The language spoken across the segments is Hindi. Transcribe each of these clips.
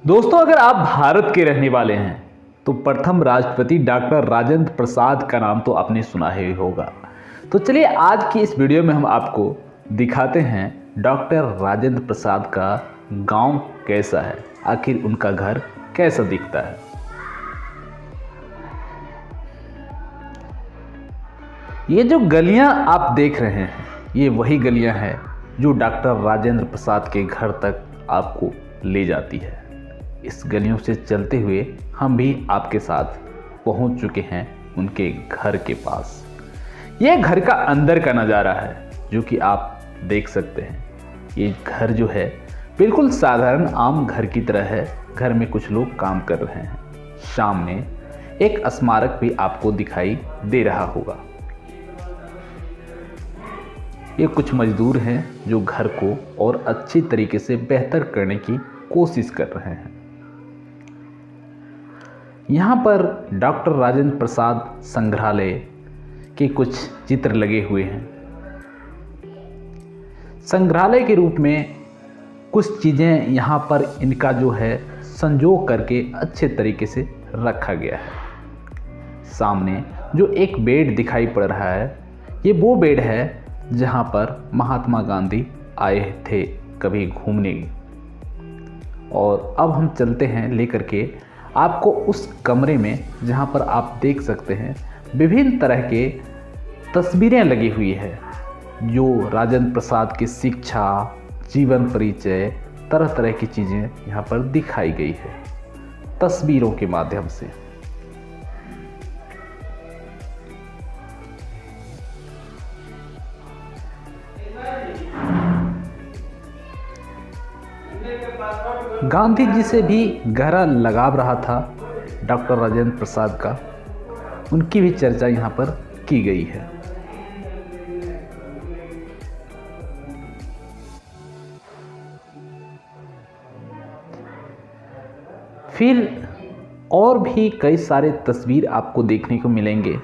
दोस्तों, अगर आप भारत के रहने वाले हैं तो प्रथम राष्ट्रपति डॉक्टर राजेंद्र प्रसाद का नाम तो आपने सुना ही होगा। तो चलिए आज की इस वीडियो में हम आपको दिखाते हैं डॉक्टर राजेंद्र प्रसाद का गांव कैसा है, आखिर उनका घर कैसा दिखता है। ये जो गलियां आप देख रहे हैं ये वही गलियां हैं जो डॉक्टर राजेंद्र प्रसाद के घर तक आपको ले जाती है। इस गलियों से चलते हुए हम भी आपके साथ पहुंच चुके हैं उनके घर के पास। यह घर का अंदर का नज़ारा है जो कि आप देख सकते हैं। ये घर जो है बिल्कुल साधारण आम घर की तरह है। घर में कुछ लोग काम कर रहे हैं। सामने एक स्मारक भी आपको दिखाई दे रहा होगा। ये कुछ मजदूर हैं जो घर को और अच्छी तरीके से बेहतर करने की कोशिश कर रहे हैं। यहाँ पर डॉक्टर राजेंद्र प्रसाद संग्रहालय के कुछ चित्र लगे हुए हैं। संग्रहालय के रूप में कुछ चीज़ें यहाँ पर इनका जो है संजो करके अच्छे तरीके से रखा गया है। सामने जो एक बेड दिखाई पड़ रहा है ये वो बेड है जहाँ पर महात्मा गांधी आए थे कभी घूमने। और अब हम चलते हैं लेकर के आपको उस कमरे में जहाँ पर आप देख सकते हैं विभिन्न तरह के तस्वीरें लगी हुई है जो राजेंद्र प्रसाद की शिक्षा, जीवन परिचय, तरह तरह की चीज़ें यहाँ पर दिखाई गई है तस्वीरों के माध्यम से। गांधी जी से भी गहरा लगाव रहा था डॉक्टर राजेंद्र प्रसाद का। उनकी भी चर्चा यहाँ पर की गई है। फिर और भी कई सारे तस्वीर आपको देखने को मिलेंगे।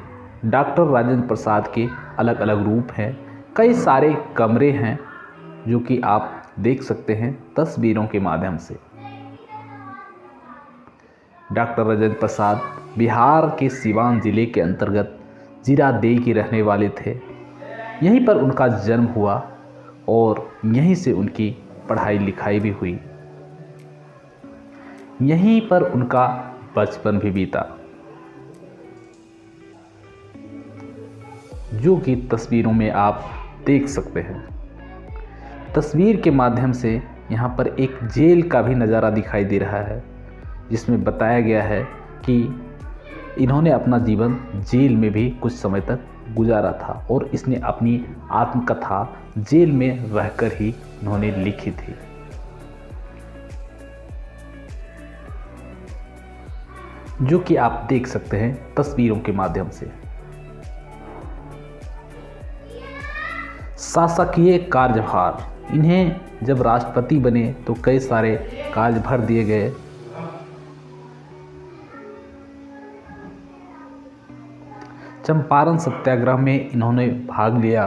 डॉक्टर राजेंद्र प्रसाद के अलग अलग रूप हैं। कई सारे कमरे हैं जो कि आप देख सकते हैं तस्वीरों के माध्यम से। डॉक्टर राजेंद्र प्रसाद बिहार के सीवान जिले के अंतर्गत जीरादेई के रहने वाले थे। यहीं पर उनका जन्म हुआ और यहीं से उनकी पढ़ाई लिखाई भी हुई। यहीं पर उनका बचपन भी बीता जो कि तस्वीरों में आप देख सकते हैं। तस्वीर के माध्यम से यहाँ पर एक जेल का भी नज़ारा दिखाई दे रहा है जिसमें बताया गया है कि इन्होंने अपना जीवन जेल में भी कुछ समय तक गुजारा था और इसने अपनी आत्मकथा जेल में रहकर ही इन्होंने लिखी थी। जो कि आप देख सकते हैं तस्वीरों के माध्यम से। शासकीय कार्यभार, इन्हें जब राष्ट्रपति बने तो कई सारे कार्यभार दिए गए। चंपारण सत्याग्रह में इन्होंने भाग लिया।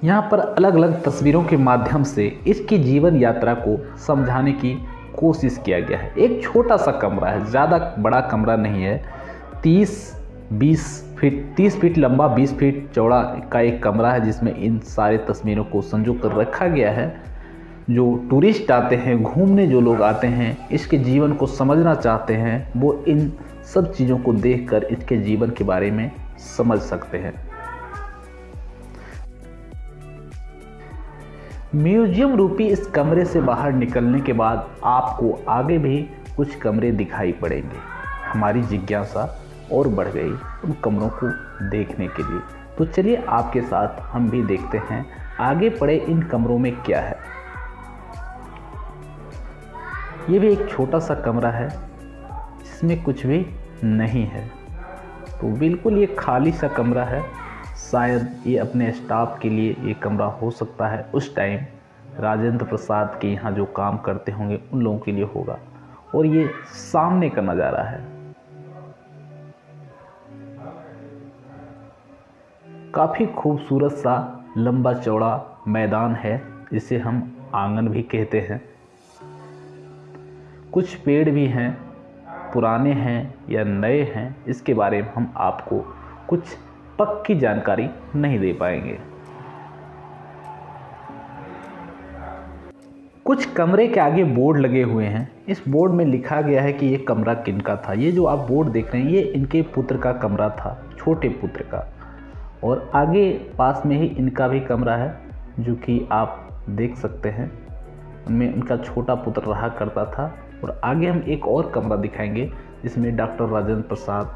यहाँ पर अलग अलग तस्वीरों के माध्यम से इसकी जीवन यात्रा को समझाने की कोशिश किया गया है। एक छोटा सा कमरा है, ज़्यादा बड़ा कमरा नहीं है। 30 फीट लंबा, 20 फीट चौड़ा का एक कमरा है जिसमें इन सारे तस्वीरों को संजो कर रखा गया है। जो टूरिस्ट आते हैं, घूमने जो लोग आते हैं, इसके जीवन को समझना चाहते हैं, वो इन सब चीज़ों को देखकर इसके जीवन के बारे में समझ सकते हैं। म्यूजियम रूपी इस कमरे से बाहर निकलने के बाद आपको आगे भी कुछ कमरे दिखाई पड़ेंगे। हमारी जिज्ञासा और बढ़ गई उन कमरों को देखने के लिए। तो चलिए आपके साथ हम भी देखते हैं आगे पड़े इन कमरों में क्या है। ये भी एक छोटा सा कमरा है जिसमें कुछ भी नहीं है। तो बिल्कुल ये खाली सा कमरा है। शायद ये अपने स्टाफ के लिए ये कमरा हो सकता है। उस टाइम राजेंद्र प्रसाद के यहाँ जो काम करते होंगे उन लोगों के लिए होगा। और ये सामने का नज़ारा है। काफ़ी खूबसूरत सा लंबा चौड़ा मैदान है, जिसे हम आंगन भी कहते हैं। कुछ पेड़ भी हैं, पुराने हैं या नए हैं, इसके बारे में हम आपको कुछ पक्की जानकारी नहीं दे पाएंगे। कुछ कमरे के आगे बोर्ड लगे हुए हैं। इस बोर्ड में लिखा गया है कि ये कमरा किनका था। ये जो आप बोर्ड देख रहे हैं, ये इनके पुत्र का कमरा था, छोटे पुत्र का। और आगे पास में ही इनका भी कमरा है, जो कि आप देख सकते हैं। उनमें उनका छोटा पुत्र रहा करता था। और आगे हम एक और कमरा दिखाएंगे, जिसमें डॉक्टर राजेंद्र प्रसाद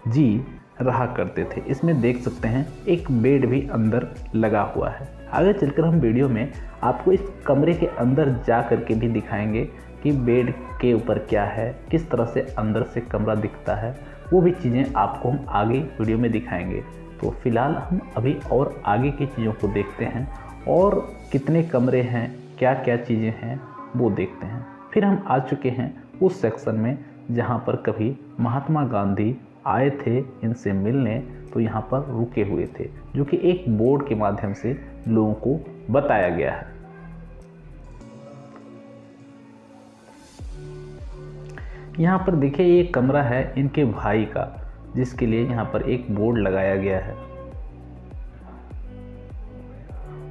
जी रहा करते थे। इसमें देख सकते हैं एक बेड भी अंदर लगा हुआ है। आगे चलकर हम वीडियो में आपको इस कमरे के अंदर जा कर के भी दिखाएंगे कि बेड के ऊपर क्या है, किस तरह से अंदर से कमरा दिखता है। वो भी चीज़ें आपको हम आगे वीडियो में दिखाएंगे। तो फिलहाल हम अभी और आगे की चीज़ों को देखते हैं, और कितने कमरे हैं, क्या क्या चीज़ें हैं, वो देखते हैं। फिर हम आ चुके हैं उस सेक्शन में जहाँ पर कभी महात्मा गांधी आए थे इनसे मिलने, तो यहाँ पर रुके हुए थे, जो कि एक बोर्ड के माध्यम से लोगों को बताया गया है। यहाँ पर देखिए, ये कमरा है इनके भाई का, जिसके लिए यहाँ पर एक बोर्ड लगाया गया है।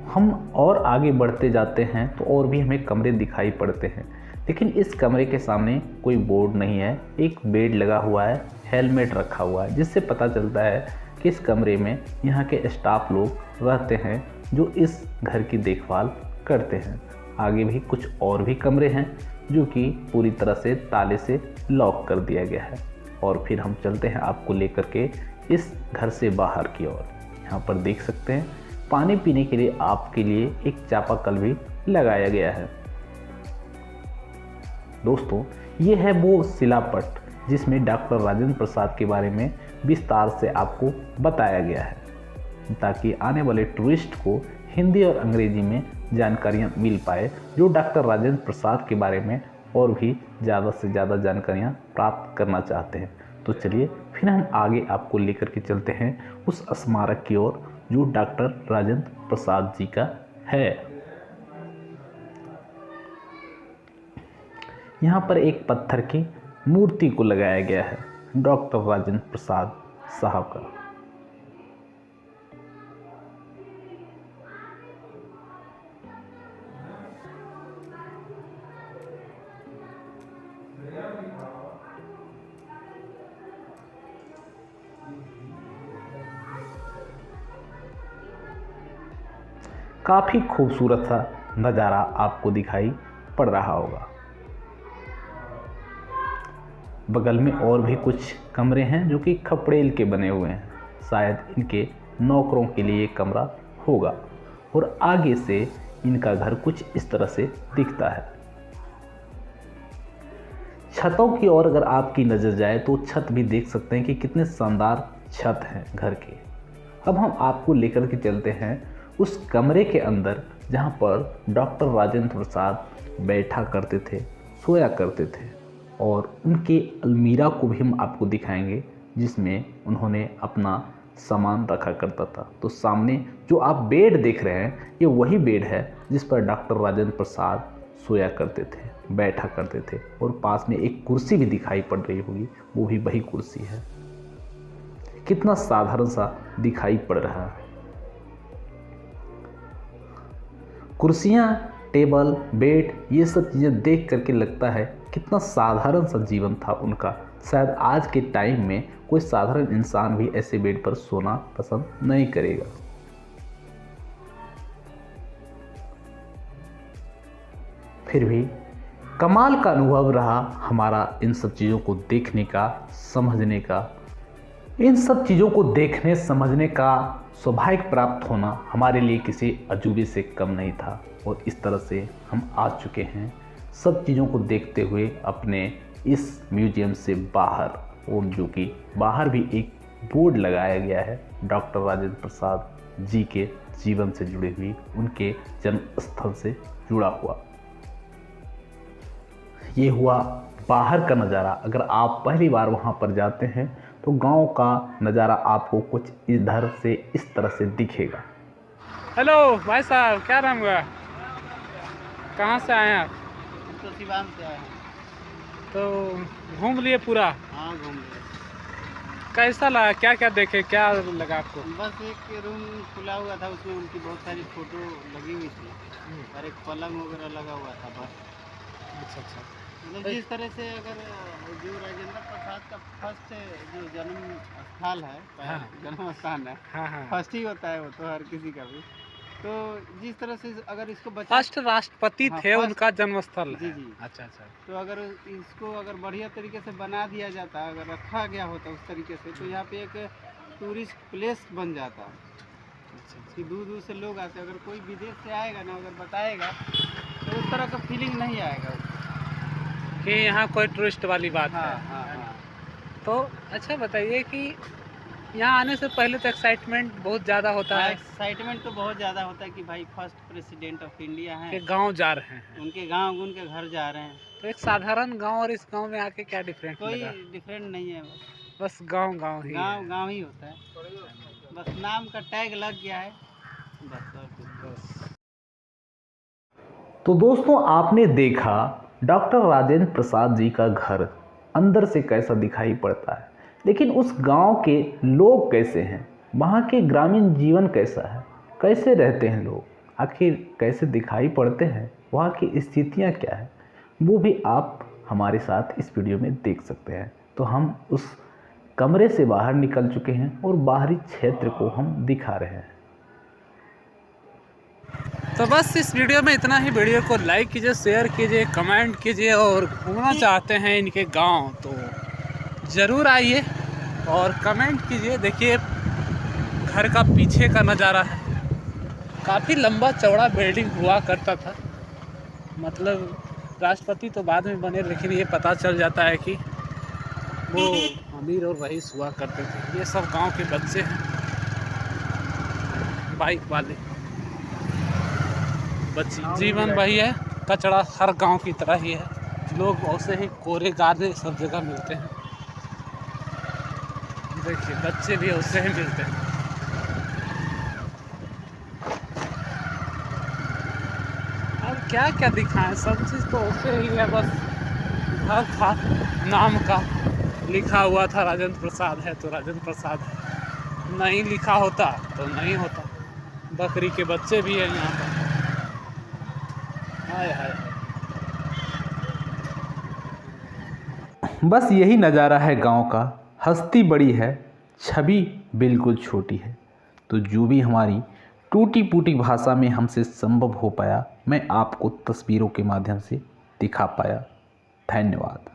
हम और आगे बढ़ते जाते हैं तो और भी हमें कमरे दिखाई पड़ते हैं, लेकिन इस कमरे के सामने कोई बोर्ड नहीं है। एक बेड लगा हुआ है, हेलमेट रखा हुआ है, जिससे पता चलता है कि इस कमरे में यहाँ के स्टाफ लोग रहते हैं, जो इस घर की देखभाल करते हैं। आगे भी कुछ और भी कमरे हैं, जो कि पूरी तरह से ताले से लॉक कर दिया गया है। और फिर हम चलते हैं आपको लेकर के इस घर से बाहर की ओर। यहाँ पर देख सकते हैं पानी पीने के लिए आपके लिए एक चापाकल भी लगाया गया है। दोस्तों, ये है वो शिलापट जिसमें डॉक्टर राजेंद्र प्रसाद के बारे में विस्तार से आपको बताया गया है, ताकि आने वाले टूरिस्ट को हिंदी और अंग्रेजी में जानकारियाँ मिल पाए, जो डॉक्टर राजेंद्र प्रसाद के बारे में और भी ज़्यादा से ज़्यादा जानकारियाँ प्राप्त करना चाहते हैं। तो चलिए फिर हम आगे आपको लेकर के चलते हैं उस स्मारक की ओर, जो डॉक्टर राजेंद्र प्रसाद जी का है। यहाँ पर एक पत्थर की मूर्ति को लगाया गया है डॉक्टर राजेंद्र प्रसाद साहब का। काफ़ी खूबसूरत सा नज़ारा आपको दिखाई पड़ रहा होगा। बगल में और भी कुछ कमरे हैं, जो कि खपड़ेल के बने हुए हैं। शायद इनके नौकरों के लिए कमरा होगा। और आगे से इनका घर कुछ इस तरह से दिखता है। छतों की ओर अगर आपकी नज़र जाए तो छत भी देख सकते हैं कि कितने शानदार छत हैं घर के। अब हम आपको लेकर के चलते हैं उस कमरे के अंदर, जहाँ पर डॉक्टर राजेंद्र प्रसाद बैठा करते थे, सोया करते थे। और उनके अलमीरा को भी हम आपको दिखाएंगे, जिसमें उन्होंने अपना सामान रखा करता था। तो सामने जो आप बेड देख रहे हैं, ये वही बेड है जिस पर डॉक्टर राजेंद्र प्रसाद सोया करते थे, बैठा करते थे। और पास में एक कुर्सी भी दिखाई पड़ रही होगी, वो भी वही कुर्सी है। कितना साधारण सा दिखाई पड़ रहा है। कुर्सियाँ, टेबल, बेड, ये सब चीज़ें देख करके लगता है कितना साधारण सा जीवन था उनका। शायद आज के टाइम में कोई साधारण इंसान भी ऐसे बेड पर सोना पसंद नहीं करेगा। फिर भी कमाल का अनुभव रहा हमारा इन सब चीज़ों को देखने का, समझने का। इन सब चीज़ों को देखने समझने का सौभाग्य प्राप्त होना हमारे लिए किसी अजूबे से कम नहीं था। और इस तरह से हम आ चुके हैं सब चीज़ों को देखते हुए अपने इस म्यूजियम से बाहर। और जो कि बाहर भी एक बोर्ड लगाया गया है डॉक्टर राजेंद्र प्रसाद जी के जीवन से जुड़ी हुई, उनके जन्म स्थल से जुड़ा हुआ। ये हुआ बाहर का नज़ारा। अगर आप पहली बार वहाँ पर जाते हैं तो गांव का नज़ारा आपको कुछ इधर से इस तरह से दिखेगा। हेलो भाई साहब, क्या नाम हुआ? कहाँ से आए हैं आप? तो सिवान से आए हैं। तो घूम लिए पूरा? हाँ, घूम लिए। कैसा लगा, क्या क्या देखे, क्या लगा आपको? बस एक रूम खुला हुआ था, उसमें उनकी बहुत सारी फोटो लगी हुई थी और एक पलंग वगैरह लगा हुआ था बस। अच्छा अच्छा। मतलब जिस तरह से अगर जो राजेंद्र प्रसाद का फर्स्ट जो जन्म स्थल है, हाँ। जन्म स्थान है, हाँ हाँ। फर्स्ट ही होता है वो तो हर किसी का भी। तो जिस तरह से अगर इसको बचा फर्स्ट राष्ट्रपति हाँ, थे, फर्स्ट- उनका जन्म स्थल जी है। जी। अच्छा अच्छा। तो अगर इसको अगर बढ़िया तरीके से बना दिया जाता, अगर रखा गया होता उस तरीके से, तो यहाँ पे एक टूरिस्ट प्लेस बन जाता अच्छा कि दूर दूर से लोग आते। अगर कोई विदेश से आएगा ना, अगर बताएगा तो उस तरह का फीलिंग नहीं आएगा उसको। कि यहाँ कोई टूरिस्ट वाली बात हाँ है। हाँ हाँ। तो अच्छा बताइए कि यहाँ आने से पहले तो एक्साइटमेंट बहुत ज़्यादा होता है एक्साइटमेंट तो बहुत ज़्यादा होता है कि भाई फर्स्ट प्रेसिडेंट ऑफ इंडिया कि हैं, गांव जा रहे हैं। उनके गांव उनके घर जा रहे हैं। तो एक साधारण गांव और इस गांव में आके क्या डिफरेंट कोई लगा? डिफरेंट नहीं है, बस गांव गांव ही गांव है। गांव ही होता है। बस नाम का टैग लग गया है बस, और कुछ नहीं। बस। तो दोस्तों, आपने देखा डॉक्टर राजेंद्र प्रसाद जी का घर अंदर से कैसा दिखाई पड़ता है, लेकिन उस गांव के लोग कैसे हैं, वहाँ के ग्रामीण जीवन कैसा है, कैसे रहते हैं लोग, आखिर कैसे दिखाई पड़ते हैं, वहाँ की स्थितियाँ क्या है, वो भी आप हमारे साथ इस वीडियो में देख सकते हैं। तो हम उस कमरे से बाहर निकल चुके हैं और बाहरी क्षेत्र को हम दिखा रहे हैं। तो बस इस वीडियो में इतना ही। वीडियो को लाइक कीजिए, शेयर कीजिए, कमेंट कीजिए, और घूमना चाहते हैं इनके गांव तो ज़रूर आइए और कमेंट कीजिए। देखिए घर का पीछे का नज़ारा है, काफ़ी लंबा चौड़ा बिल्डिंग हुआ करता था। मतलब राष्ट्रपति तो बाद में बने, लेकिन ये पता चल जाता है कि वो अमीर और रईस हुआ करते थे। ये सब गांव के बच्चे हैं, बाइक वाले बच्ची। जीवन वही है, कचरा हर गांव की तरह ही है। लोग वैसे ही कोरे गादे सब जगह मिलते हैं। देखिए बच्चे भी उससे ही मिलते हैं। अब क्या क्या दिखाएं, सब चीज़ तो उससे ही है। बस घर था, नाम का लिखा हुआ था राजेंद्र प्रसाद है तो राजेंद्र प्रसाद है, नहीं लिखा होता तो नहीं होता। बकरी के बच्चे भी हैं यहाँ पर। हाय हाय। बस यही नज़ारा है गांव का। हस्ती बड़ी है, छवि बिल्कुल छोटी है। तो जो भी हमारी टूटी फूटी भाषा में हमसे संभव हो पाया, मैं आपको तस्वीरों के माध्यम से दिखा पाया। धन्यवाद।